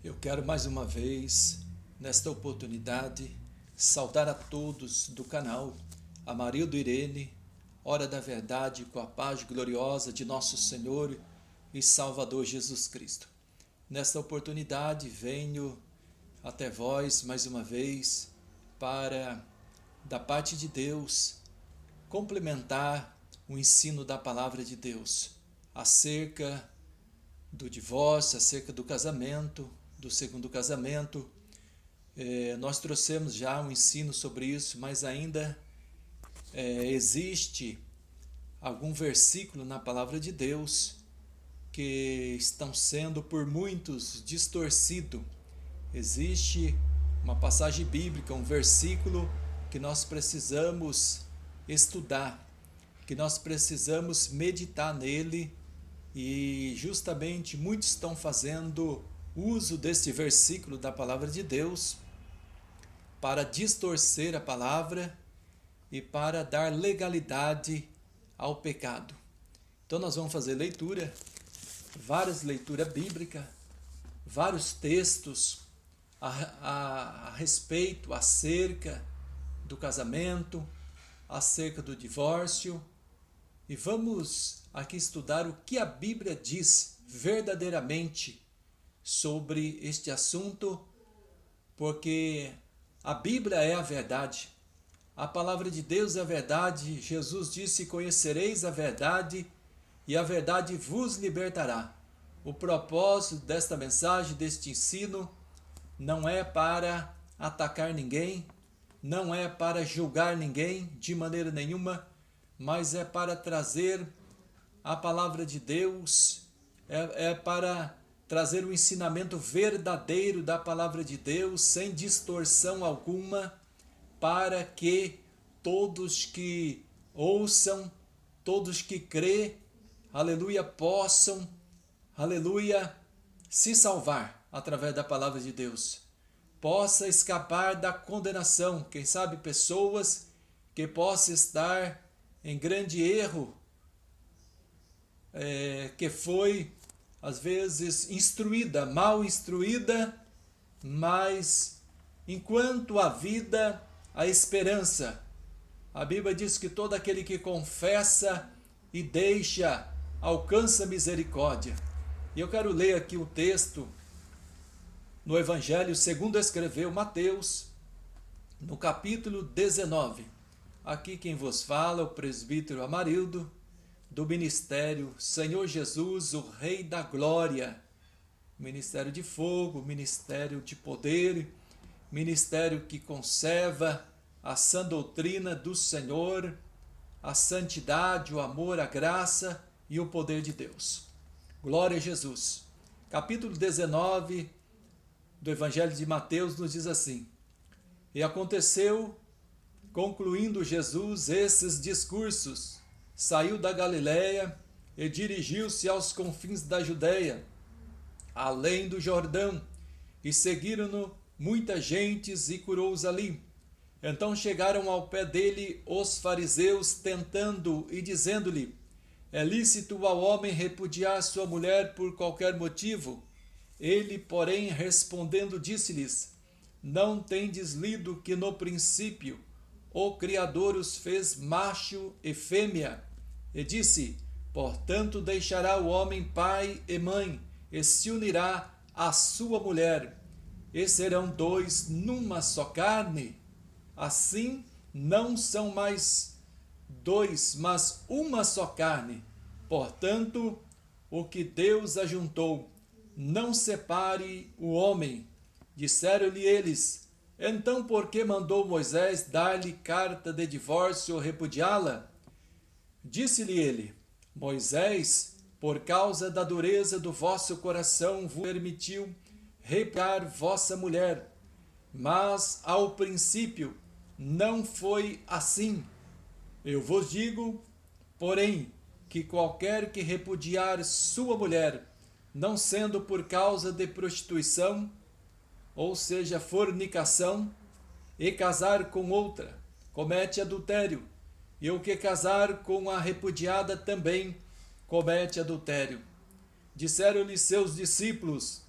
Eu quero mais uma vez, nesta oportunidade, saudar a todos do canal Amarildo Irene, Hora da Verdade, com a paz gloriosa de nosso Senhor e Salvador Jesus Cristo. Nesta oportunidade venho até vós mais uma vez para, da parte de Deus, complementar o ensino da palavra de Deus acerca do divórcio, acerca do casamento, do segundo casamento. Nós trouxemos já um ensino sobre isso, mas ainda existe algum versículo na palavra de Deus que estão sendo por muitos distorcido. Existe uma passagem bíblica, um versículo que nós precisamos estudar, que nós precisamos meditar nele, e justamente muitos estão fazendo uso desse versículo da palavra de Deus para distorcer a palavra e para dar legalidade ao pecado. Então nós vamos fazer leitura, várias leituras bíblicas, vários textos a respeito, acerca do casamento, acerca do divórcio, e vamos aqui estudar o que a Bíblia diz verdadeiramente sobre este assunto, porque a Bíblia é a verdade, a palavra de Deus é a verdade. Jesus disse: conhecereis a verdade e a verdade vos libertará. O propósito desta mensagem, deste ensino, não é para atacar ninguém, não é para julgar ninguém de maneira nenhuma, mas é para trazer a palavra de Deus, é para trazer o ensinamento verdadeiro da palavra de Deus, sem distorção alguma, para que todos que ouçam, todos que crê, aleluia, possam, aleluia, se salvar através da palavra de Deus. Possa escapar da condenação, quem sabe pessoas que possam estar em grande erro, que foi às vezes instruída, mal instruída, mas enquanto há vida, há esperança. A Bíblia diz que todo aquele que confessa e deixa, alcança misericórdia. E eu quero ler aqui o texto no Evangelho segundo escreveu Mateus, no capítulo 19. Aqui quem vos fala é o presbítero Amarildo, do ministério Senhor Jesus, o Rei da Glória, ministério de fogo, ministério de poder, ministério que conserva a sã doutrina do Senhor, a santidade, o amor, a graça e o poder de Deus. Glória a Jesus. Capítulo 19 do Evangelho de Mateus nos diz assim: e aconteceu, concluindo Jesus esses discursos, saiu da Galiléia e dirigiu-se aos confins da Judéia, além do Jordão, e seguiram-no muitas gentes e curou-os ali. Então chegaram ao pé dele os fariseus, tentando e dizendo-lhe: é lícito ao homem repudiar sua mulher por qualquer motivo? Ele, porém, respondendo, disse-lhes: não tendes lido que no princípio o Criador os fez macho e fêmea? E disse: portanto deixará o homem pai e mãe, e se unirá à sua mulher, e serão dois numa só carne. Assim não são mais dois, mas uma só carne. Portanto, o que Deus ajuntou, não separe o homem. Disseram-lhe eles: então por que mandou Moisés dar-lhe carta de divórcio ou repudiá-la? Disse-lhe ele: Moisés, por causa da dureza do vosso coração, vos permitiu repudiar vossa mulher. Mas ao princípio não foi assim. Eu vos digo, porém, que qualquer que repudiar sua mulher, não sendo por causa de prostituição, ou seja, fornicação, e casar com outra, comete adultério, e o que casar com a repudiada também comete adultério. Disseram-lhe seus discípulos: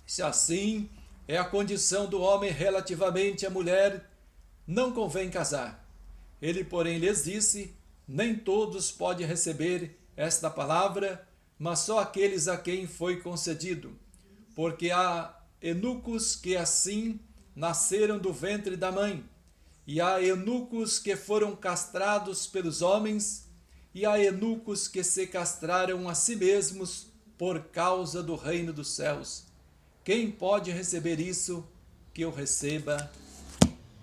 Se assim é a condição do homem relativamente à mulher, não convém casar. Ele, porém, lhes disse: nem todos podem receber esta palavra, mas só aqueles a quem foi concedido. Porque há eunucos que assim nasceram do ventre da mãe, e há eunucos que foram castrados pelos homens, e há eunucos que se castraram a si mesmos por causa do reino dos céus. Quem pode receber isso, que eu receba.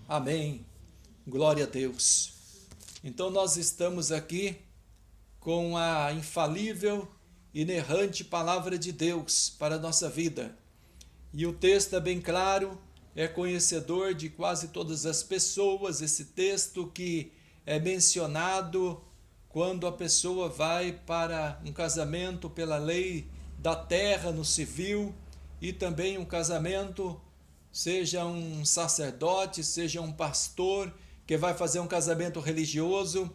Amém. Glória a Deus. Então nós estamos aqui com a infalível, inerrante palavra de Deus para a nossa vida. E o texto é bem claro, é conhecedor de quase todas as pessoas, esse texto que é mencionado quando a pessoa vai para um casamento pela lei da terra no civil, e também um casamento, seja um sacerdote, seja um pastor, que vai fazer um casamento religioso,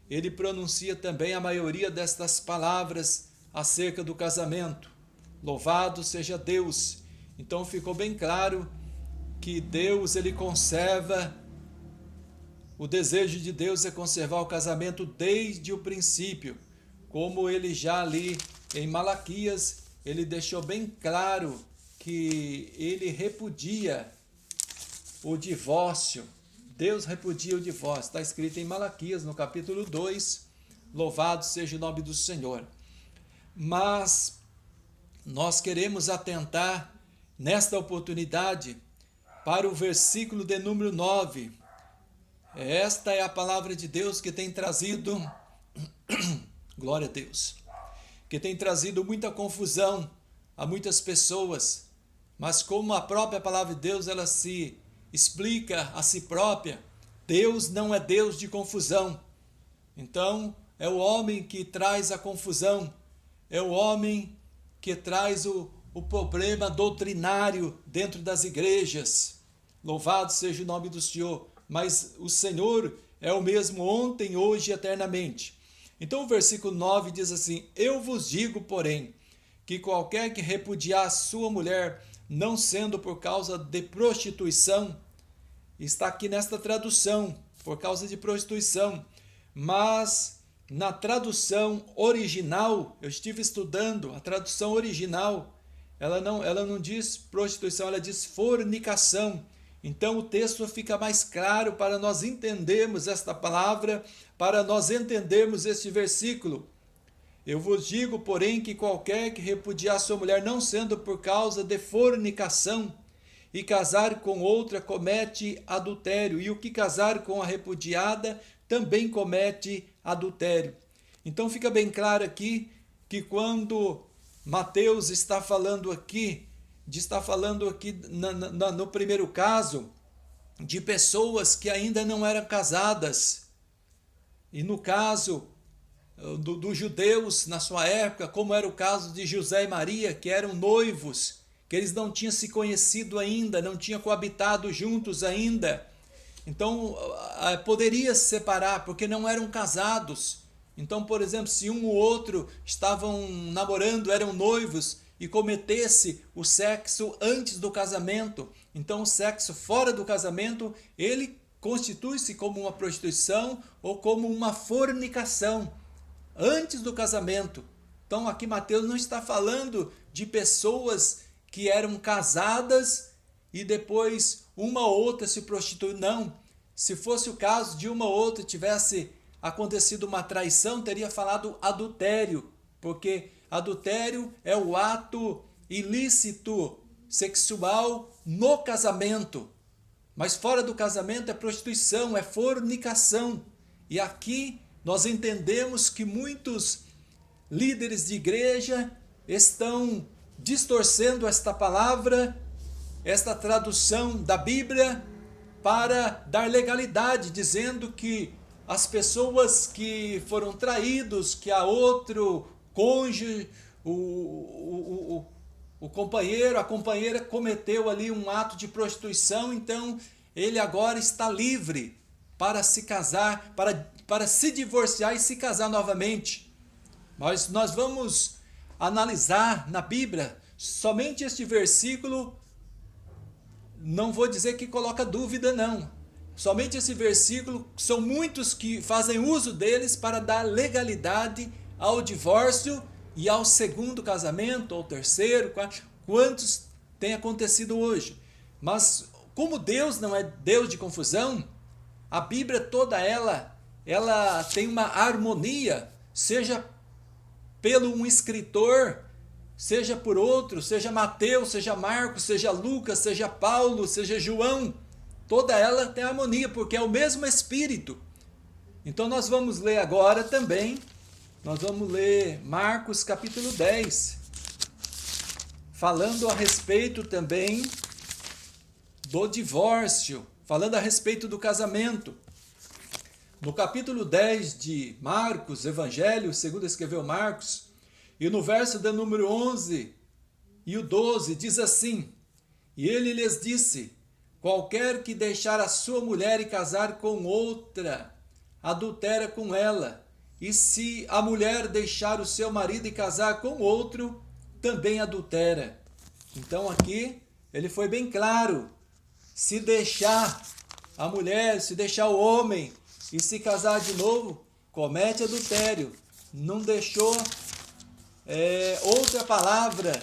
ele pronuncia também a maioria destas palavras acerca do casamento. Louvado seja Deus! Então ficou bem claro que Deus, ele conserva, o desejo de Deus é conservar o casamento desde o princípio, como ele já ali em Malaquias, ele deixou bem claro que ele repudia o divórcio. Deus repudia o divórcio. Está escrito em Malaquias, no capítulo 2. Louvado seja o nome do Senhor. Mas nós queremos atentar nesta oportunidade para o versículo de número 9. Esta é a palavra de Deus que tem trazido, glória a Deus, que tem trazido muita confusão a muitas pessoas. Mas como a própria palavra de Deus, ela se explica a si própria, Deus não é Deus de confusão. Então, é o homem que traz a confusão, é o homem que traz o problema doutrinário dentro das igrejas. Louvado seja o nome do Senhor. Mas o Senhor é o mesmo ontem, hoje e eternamente. Então o versículo 9 diz assim: eu vos digo, porém, que qualquer que repudiar a sua mulher, não sendo por causa de prostituição, está aqui nesta tradução, por causa de prostituição, mas na tradução original, eu estive estudando, a tradução original, ela não diz prostituição, ela diz fornicação. Então o texto fica mais claro para nós entendermos esta palavra, para nós entendermos este versículo. Eu vos digo, porém, que qualquer que repudiar sua mulher, não sendo por causa de fornicação, e casar com outra, comete adultério, e o que casar com a repudiada, também comete adultério. Então fica bem claro aqui, que quando Mateus está falando aqui no primeiro caso, de pessoas que ainda não eram casadas, e no caso dos judeus na sua época, como era o caso de José e Maria, que eram noivos, que eles não tinham se conhecido ainda, não tinham coabitado juntos ainda. Então, poderia se separar, porque não eram casados. Então, por exemplo, se um ou outro estavam namorando, eram noivos, e cometesse o sexo antes do casamento, então o sexo fora do casamento, ele constitui-se como uma prostituição ou como uma fornicação antes do casamento. Então aqui Mateus não está falando de pessoas que eram casadas e depois uma ou outra se prostituiu, não. Se fosse o caso de uma ou outra tivesse acontecido uma traição, teria falado adultério, porque adultério é o ato ilícito sexual no casamento. Mas fora do casamento é prostituição, é fornicação. E aqui nós entendemos que muitos líderes de igreja estão distorcendo esta palavra, esta tradução da Bíblia, para dar legalidade, dizendo que as pessoas que foram traídos, que há outro cônjuge, o companheiro, a companheira cometeu ali um ato de prostituição, então ele agora está livre para se casar, para se divorciar e se casar novamente. Mas nós vamos analisar na Bíblia somente este versículo, não vou dizer que coloca dúvida, não. Somente esse versículo, são muitos que fazem uso deles para dar legalidade ao divórcio e ao segundo casamento, ou terceiro, quarto, quantos tem acontecido hoje. Mas como Deus não é Deus de confusão, a Bíblia toda ela tem uma harmonia, seja pelo um escritor, seja por outro, seja Mateus, seja Marcos, seja Lucas, seja Paulo, seja João, toda ela tem harmonia, porque é o mesmo Espírito. Então nós vamos ler agora também, nós vamos ler Marcos capítulo 10, falando a respeito também do divórcio, falando a respeito do casamento. No capítulo 10 de Marcos, Evangelho, segundo escreveu Marcos, e no verso de número 11 e o 12, diz assim: E ele lhes disse, qualquer que deixar a sua mulher e casar com outra, adultera com ela. E se a mulher deixar o seu marido e casar com outro, também adultera. Então aqui ele foi bem claro. Se deixar a mulher, se deixar o homem e se casar de novo, comete adultério. Não deixou outra palavra.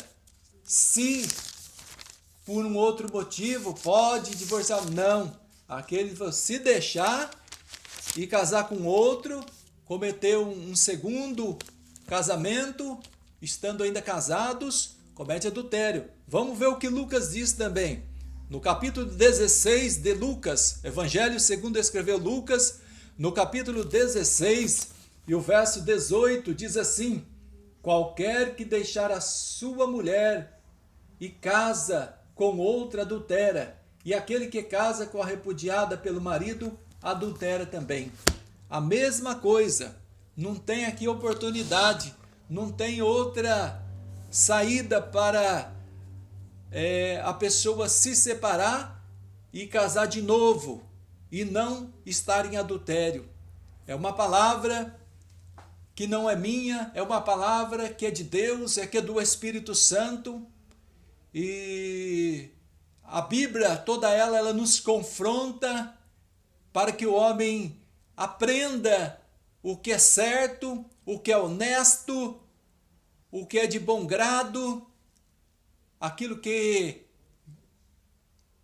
Se por um outro motivo pode divorciar. Não. Aquele se deixar e casar com outro, cometeu um segundo casamento, estando ainda casados, comete adultério. Vamos ver o que Lucas diz também. No capítulo 16 de Lucas, Evangelho segundo escreveu Lucas, no capítulo 16 e o verso 18 diz assim: qualquer que deixar a sua mulher e casa com outra adultera, e aquele que casa com a repudiada pelo marido adultera também. A mesma coisa, não tem aqui oportunidade, não tem outra saída para a pessoa se separar e casar de novo e não estar em adultério. É uma palavra que não é minha, é uma palavra que é de Deus, que é do Espírito Santo, e a Bíblia toda ela nos confronta para que o homem aprenda o que é certo, o que é honesto, o que é de bom grado, aquilo que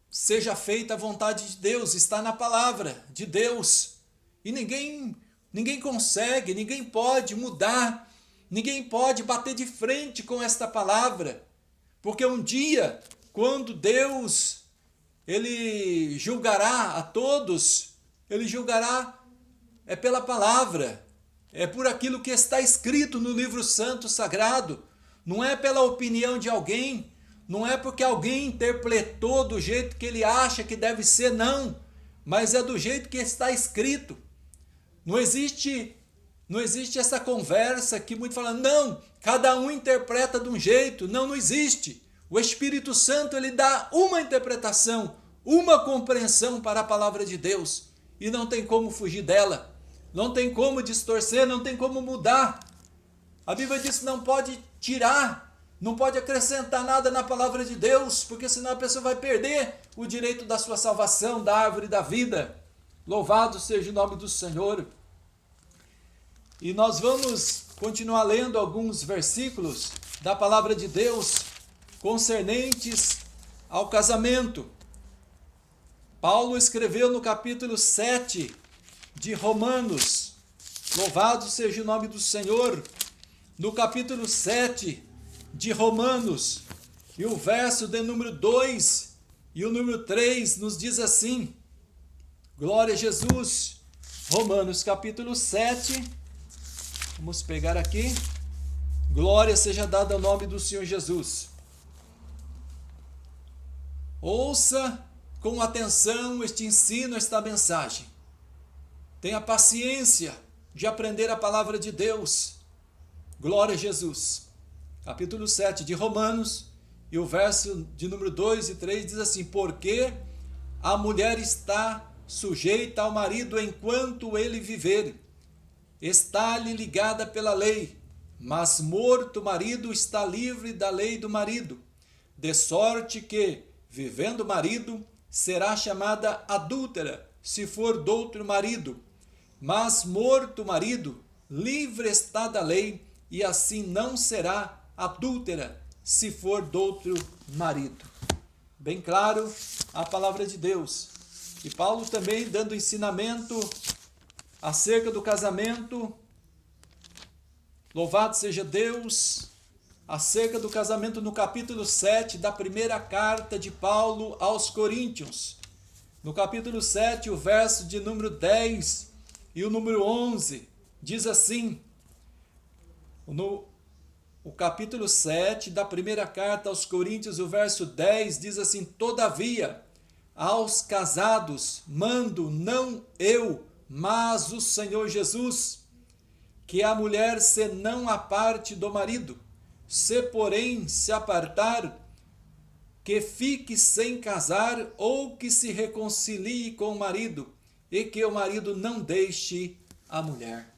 seja feita a vontade de Deus, está na palavra de Deus. E ninguém consegue, ninguém pode mudar, ninguém pode bater de frente com esta palavra, porque um dia, quando Deus ele julgará a todos, ele julgará pela palavra, é por aquilo que está escrito no livro santo sagrado, não é pela opinião de alguém, não é porque alguém interpretou do jeito que ele acha que deve ser, não, mas é do jeito que está escrito. Não existe essa conversa que muitos falam, não, cada um interpreta de um jeito. Não existe. O Espírito Santo ele dá uma interpretação, uma compreensão para a palavra de Deus, e não tem como fugir dela. Não tem como distorcer, não tem como mudar. A Bíblia diz que não pode tirar, não pode acrescentar nada na palavra de Deus, porque senão a pessoa vai perder o direito da sua salvação, da árvore da vida. Louvado seja o nome do Senhor. E nós vamos continuar lendo alguns versículos da palavra de Deus concernentes ao casamento. Paulo escreveu no capítulo 7 de Romanos, louvado seja o nome do Senhor, no capítulo 7 de Romanos, e o verso de número 2 e o número 3 nos diz assim, glória a Jesus, Romanos capítulo 7, vamos pegar aqui, glória seja dada ao nome do Senhor Jesus. Ouça com atenção este ensino, esta mensagem. Tenha paciência de aprender a palavra de Deus. Glória a Jesus. Capítulo 7 de Romanos, e o verso de número 2 e 3 diz assim, porque a mulher está sujeita ao marido enquanto ele viver, está-lhe ligada pela lei, mas morto o marido está livre da lei do marido, de sorte que, vivendo o marido, será chamada adúltera, se for doutro marido. Mas morto o marido, livre está da lei, e assim não será adúltera, se for doutro marido. Bem claro a palavra de Deus. E Paulo também dando ensinamento acerca do casamento. Louvado seja Deus, acerca do casamento no capítulo 7 da primeira carta de Paulo aos Coríntios. No capítulo 7, o verso de número 10 e o número 11, diz assim, o capítulo 7 da primeira carta aos Coríntios, o verso 10, diz assim: todavia, aos casados mando não eu, mas o Senhor Jesus, que a mulher se não aparte do marido, se porém se apartar, que fique sem casar ou que se reconcilie com o marido, e que o marido não deixe a mulher.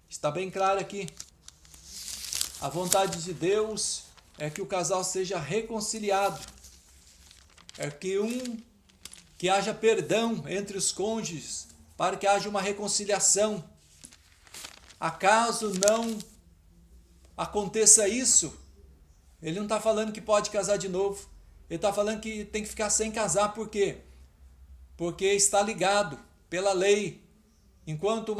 Está bem claro aqui. A vontade de Deus é que o casal seja reconciliado, é que haja perdão entre os cônjuges, para que haja uma reconciliação. Acaso não aconteça isso, ele não está falando que pode casar de novo, ele está falando que tem que ficar sem casar. Por quê? Porque está ligado pela lei. Enquanto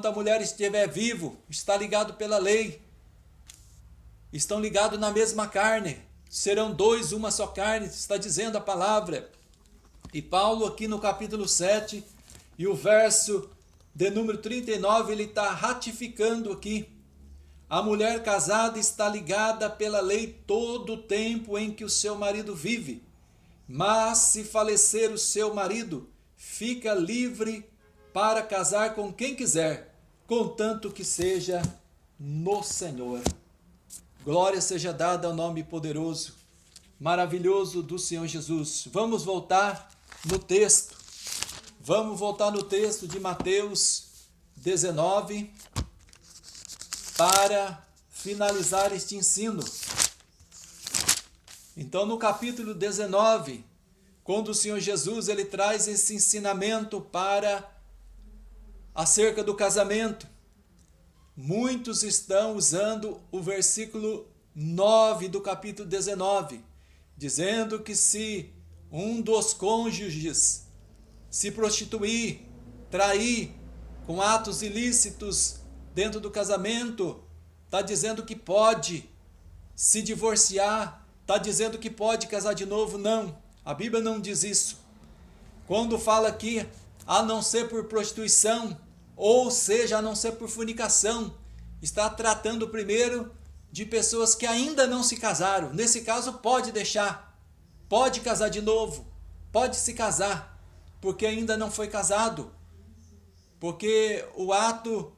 a mulher estiver vivo, está ligado pela lei. Estão ligados na mesma carne. Serão dois, uma só carne, está dizendo a palavra. E Paulo aqui no capítulo 7 e o verso de número 39, ele está ratificando aqui. A mulher casada está ligada pela lei todo o tempo em que o seu marido vive. Mas se falecer o seu marido, fica livre para casar com quem quiser, contanto que seja no Senhor. Glória seja dada ao nome poderoso, maravilhoso do Senhor Jesus. Vamos voltar no texto. Vamos voltar no texto de Mateus 19 para finalizar este ensino. Então, no capítulo 19, quando o Senhor Jesus ele traz esse ensinamento acerca do casamento, muitos estão usando o versículo 9 do capítulo 19, dizendo que se um dos cônjuges se prostituir, trair com atos ilícitos dentro do casamento, está dizendo que pode se divorciar, está dizendo que pode casar de novo. Não, a Bíblia não diz isso. Quando fala aqui, a não ser por prostituição, ou seja, a não ser por fornicação, está tratando primeiro de pessoas que ainda não se casaram. Nesse caso, pode deixar, pode casar de novo, pode se casar, porque ainda não foi casado. Porque o ato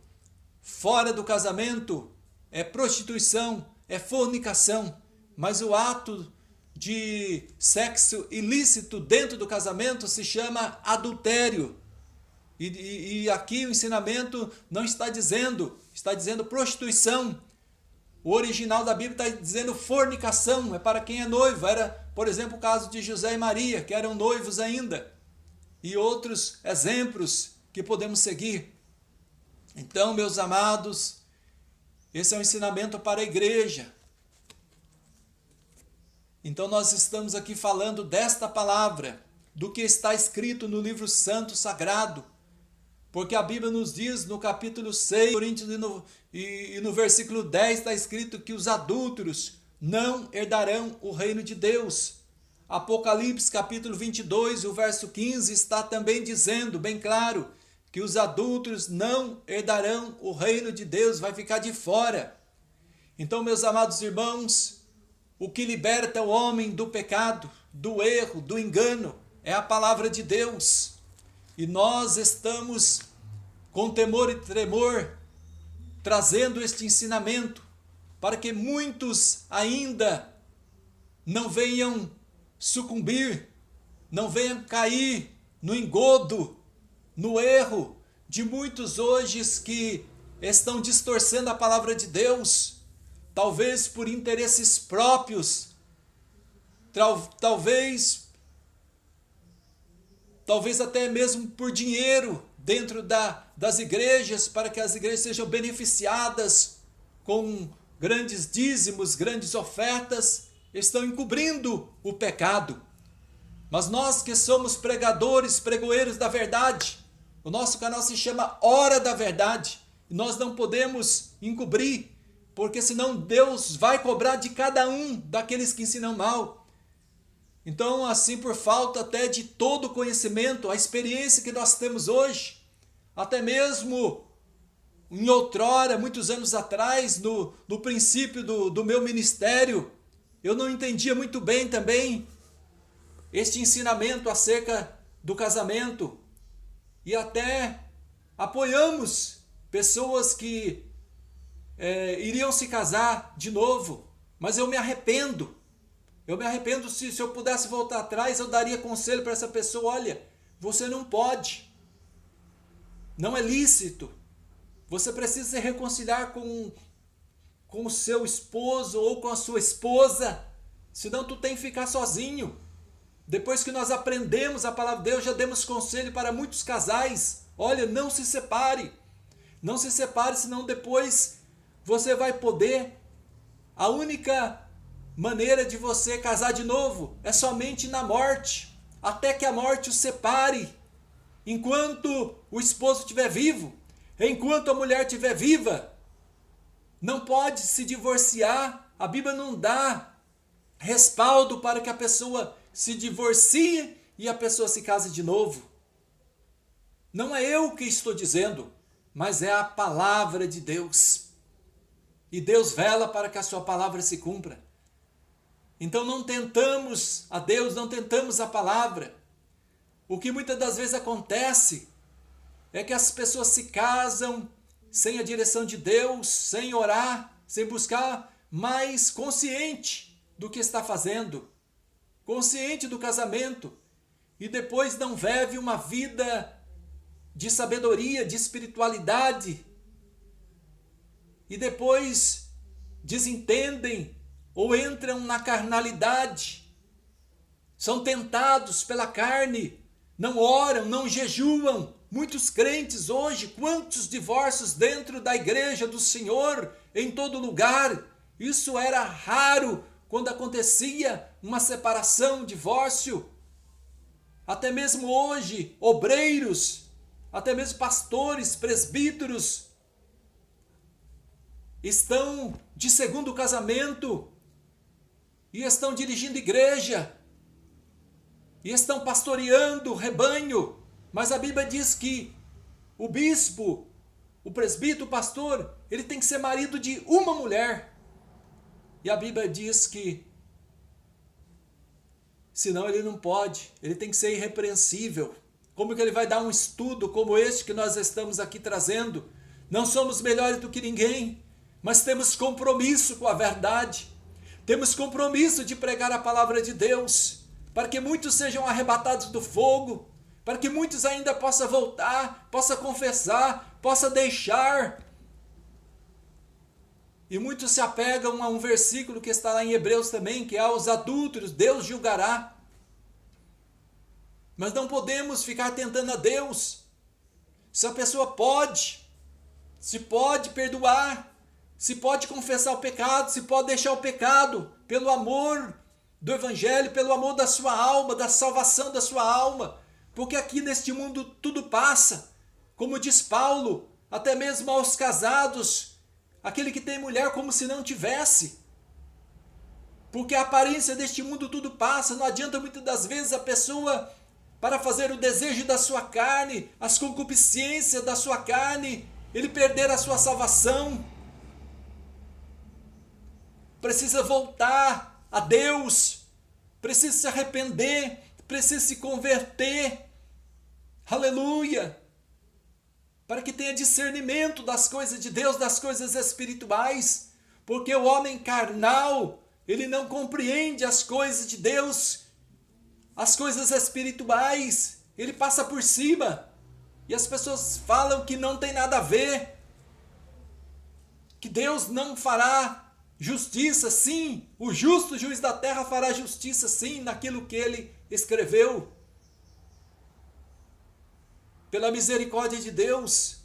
fora do casamento é prostituição, é fornicação, mas o ato de sexo ilícito dentro do casamento se chama adultério. E aqui o ensinamento não está dizendo prostituição. O original da Bíblia está dizendo fornicação, é para quem é noivo. Era, por exemplo, o caso de José e Maria, que eram noivos ainda. E outros exemplos que podemos seguir. Então, meus amados, esse é um ensinamento para a igreja. Então, nós estamos aqui falando desta palavra, do que está escrito no livro santo sagrado. Porque a Bíblia nos diz no capítulo 6, Coríntios, e no versículo 10 está escrito que os adúlteros não herdarão o reino de Deus. Apocalipse capítulo 22, o verso 15 está também dizendo bem claro que os adúlteros não herdarão o reino de Deus, vai ficar de fora. Então, meus amados irmãos, o que liberta o homem do pecado, do erro, do engano, é a palavra de Deus. E nós estamos com temor e tremor trazendo este ensinamento para que muitos ainda não venham sucumbir, não venham cair no engodo, no erro de muitos hoje que estão distorcendo a palavra de Deus, talvez por interesses próprios, talvez até mesmo por dinheiro dentro das igrejas, para que as igrejas sejam beneficiadas com grandes dízimos, grandes ofertas, estão encobrindo o pecado. Mas nós que somos pregadores, pregoeiros da verdade, o nosso canal se chama Hora da Verdade, e nós não podemos encobrir, porque senão Deus vai cobrar de cada um daqueles que ensinam mal. Então, assim, por falta até de todo conhecimento, a experiência que nós temos hoje, até mesmo em outrora, muitos anos atrás, no princípio do meu ministério, eu não entendia muito bem também este ensinamento acerca do casamento, e até apoiamos pessoas que iriam se casar de novo, mas eu me arrependo. Se eu pudesse voltar atrás, eu daria conselho para essa pessoa: olha, você não pode, não é lícito, você precisa se reconciliar com o seu esposo ou com a sua esposa, senão tu tem que ficar sozinho. Depois que nós aprendemos a palavra de Deus, já demos conselho para muitos casais: olha, não se separe, senão depois você vai poder, a única maneira de você casar de novo é somente na morte, até que a morte o separe. Enquanto o esposo estiver vivo, enquanto a mulher estiver viva, não pode se divorciar. A Bíblia não dá respaldo para que a pessoa se divorcie e a pessoa se case de novo. Não é eu que estou dizendo, mas é a palavra de Deus. E Deus vela para que a sua palavra se cumpra. Então não tentamos a Deus, não tentamos a palavra. O que muitas das vezes acontece é que as pessoas se casam sem a direção de Deus, sem orar, sem buscar, mas consciente do que está fazendo, consciente do casamento, e depois não vive uma vida de sabedoria, de espiritualidade, e depois desentendem ou entram na carnalidade, são tentados pela carne, não oram, não jejuam. Muitos crentes hoje, quantos divórcios dentro da igreja do Senhor, em todo lugar. Isso era raro quando acontecia uma separação, um divórcio. Até mesmo hoje, obreiros, até mesmo pastores, presbíteros, estão de segundo casamento e estão dirigindo igreja e estão pastoreando o rebanho, mas a Bíblia diz que o bispo, o presbítero, o pastor, ele tem que ser marido de uma mulher, e a Bíblia diz que senão ele não pode, ele tem que ser irrepreensível. Como que ele vai dar um estudo como este que nós estamos aqui trazendo? Não somos melhores do que ninguém, mas temos compromisso com a verdade, temos compromisso de pregar a palavra de Deus, para que muitos sejam arrebatados do fogo, para que muitos ainda possam voltar, possam confessar, possam deixar. E muitos se apegam a um versículo que está lá em Hebreus também, que é: aos adúlteros Deus julgará. Mas não podemos ficar tentando a Deus. Se a pessoa se pode perdoar, se pode confessar o pecado, se pode deixar o pecado, pelo amor do Evangelho, pelo amor da sua alma, da salvação da sua alma, porque aqui neste mundo tudo passa, como diz Paulo, até mesmo aos casados, aquele que tem mulher como se não tivesse, porque a aparência deste mundo tudo passa. Não adianta muitas das vezes a pessoa, para fazer o desejo da sua carne, as concupiscências da sua carne, ele perder a sua salvação. Precisa voltar a Deus, precisa se arrepender, precisa se converter, aleluia, para que tenha discernimento das coisas de Deus, das coisas espirituais, porque o homem carnal, ele não compreende as coisas de Deus, as coisas espirituais, ele passa por cima, e as pessoas falam que não tem nada a ver, que Deus não fará justiça, sim, o justo juiz da terra fará justiça, sim, naquilo que ele escreveu. Pela misericórdia de Deus,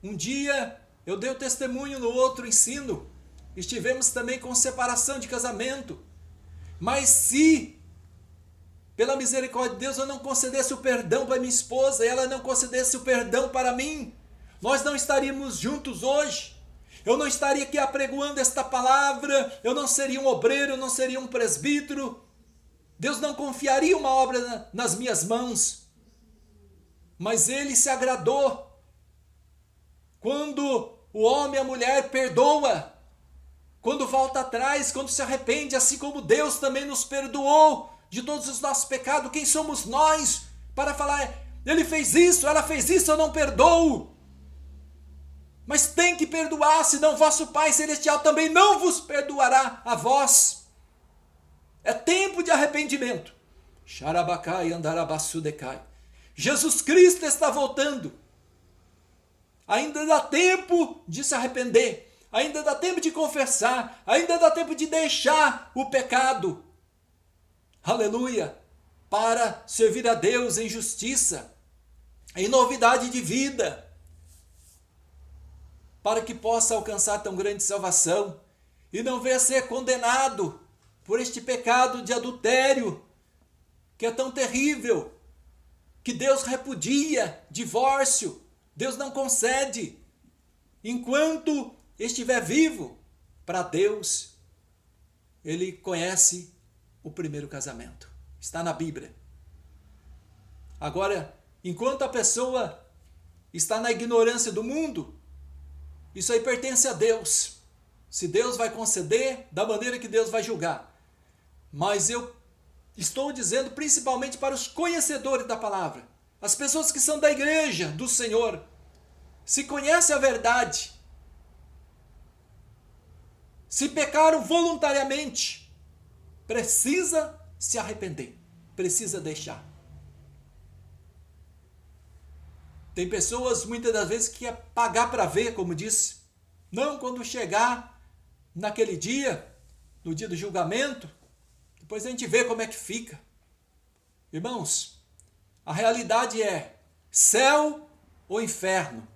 um dia eu dei o testemunho, no outro ensino, estivemos também com separação de casamento, mas se pela misericórdia de Deus eu não concedesse o perdão para minha esposa e ela não concedesse o perdão para mim, nós não estaríamos juntos hoje. Eu não estaria aqui apregoando esta palavra, eu não seria um obreiro, eu não seria um presbítero. Deus não confiaria uma obra nas minhas mãos. Mas Ele se agradou quando o homem e a mulher perdoa, quando volta atrás, quando se arrepende, assim como Deus também nos perdoou de todos os nossos pecados. Quem somos nós para falar, ele fez isso, ela fez isso, eu não perdoo? Mas tem que perdoar, senão vosso Pai Celestial também não vos perdoará a vós. É tempo de arrependimento. Xarabacai andarabasudecai. Jesus Cristo está voltando. Ainda dá tempo de se arrepender. Ainda dá tempo de confessar. Ainda dá tempo de deixar o pecado. Aleluia! Para servir a Deus em justiça, em novidade de vida, para que possa alcançar tão grande salvação e não venha ser condenado por este pecado de adultério, que é tão terrível, que Deus repudia, divórcio, Deus não concede. Enquanto estiver vivo, para Deus, Ele conhece o primeiro casamento. Está na Bíblia. Agora, enquanto a pessoa está na ignorância do mundo, isso aí pertence a Deus. Se Deus vai conceder, da maneira que Deus vai julgar. Mas eu estou dizendo principalmente para os conhecedores da palavra, as pessoas que são da igreja do Senhor, se conhecem a verdade, se pecaram voluntariamente, precisa se arrepender, precisa deixar. Tem pessoas muitas das vezes que quer pagar para ver, como disse. Não, quando chegar naquele dia, no dia do julgamento, depois a gente vê como é que fica. Irmãos, a realidade é céu ou inferno.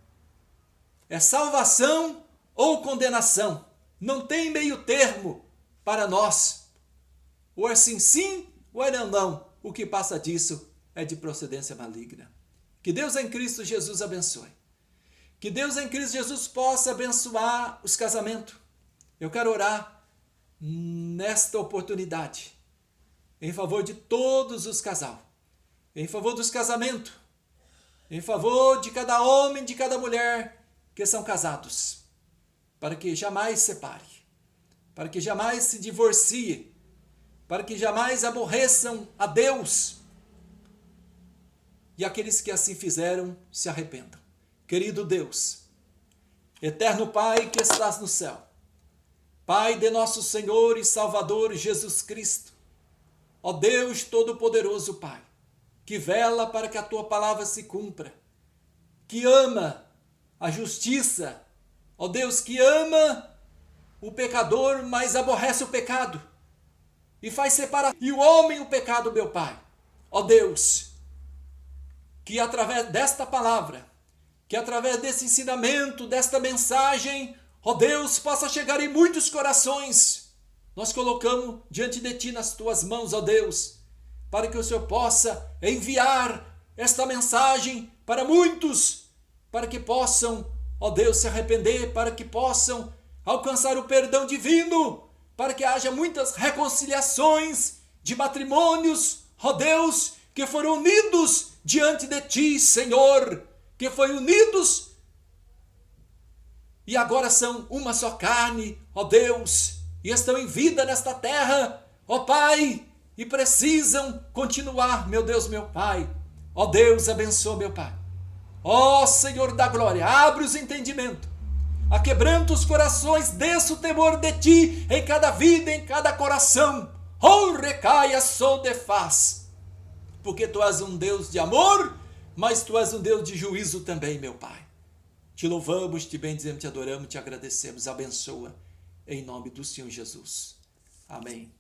É salvação ou condenação. Não tem meio termo para nós. Ou é sim, sim, ou é não, não. O que passa disso é de procedência maligna. Que Deus em Cristo Jesus abençoe. Que Deus em Cristo Jesus possa abençoar os casamentos. Eu quero orar nesta oportunidade em favor de todos os casais, em favor dos casamentos, em favor de cada homem, de cada mulher que são casados, para que jamais se separe, para que jamais se divorcie, para que jamais aborreçam a Deus. E aqueles que assim fizeram, se arrependam. Querido Deus, eterno Pai que estás no céu, Pai de nosso Senhor e Salvador Jesus Cristo, ó Deus Todo-Poderoso Pai, que vela para que a Tua palavra se cumpra, que ama a justiça, ó Deus, que ama o pecador, mas aborrece o pecado, e faz separar e o homem o pecado, meu Pai. Ó Deus, que através desta palavra, que através desse ensinamento, desta mensagem, ó Deus, possa chegar em muitos corações. Nós colocamos diante de Ti nas Tuas mãos, ó Deus, para que o Senhor possa enviar esta mensagem para muitos, para que possam, ó Deus, se arrepender, para que possam alcançar o perdão divino, para que haja muitas reconciliações de matrimônios, ó Deus, que foram unidos diante de Ti, Senhor, que foram unidos e agora são uma só carne, ó Deus, e estão em vida nesta terra, ó Pai, e precisam continuar, meu Deus, meu Pai. Ó Deus, abençoa, meu Pai. Ó Senhor da glória, abre os entendimentos, aquebranta os corações, desça o temor de Ti em cada vida, em cada coração. Oh, recaia sou de faz, porque Tu és um Deus de amor, mas Tu és um Deus de juízo também, meu Pai. Te louvamos, te bendizemos, te adoramos, te agradecemos. Abençoa, em nome do Senhor Jesus. Amém.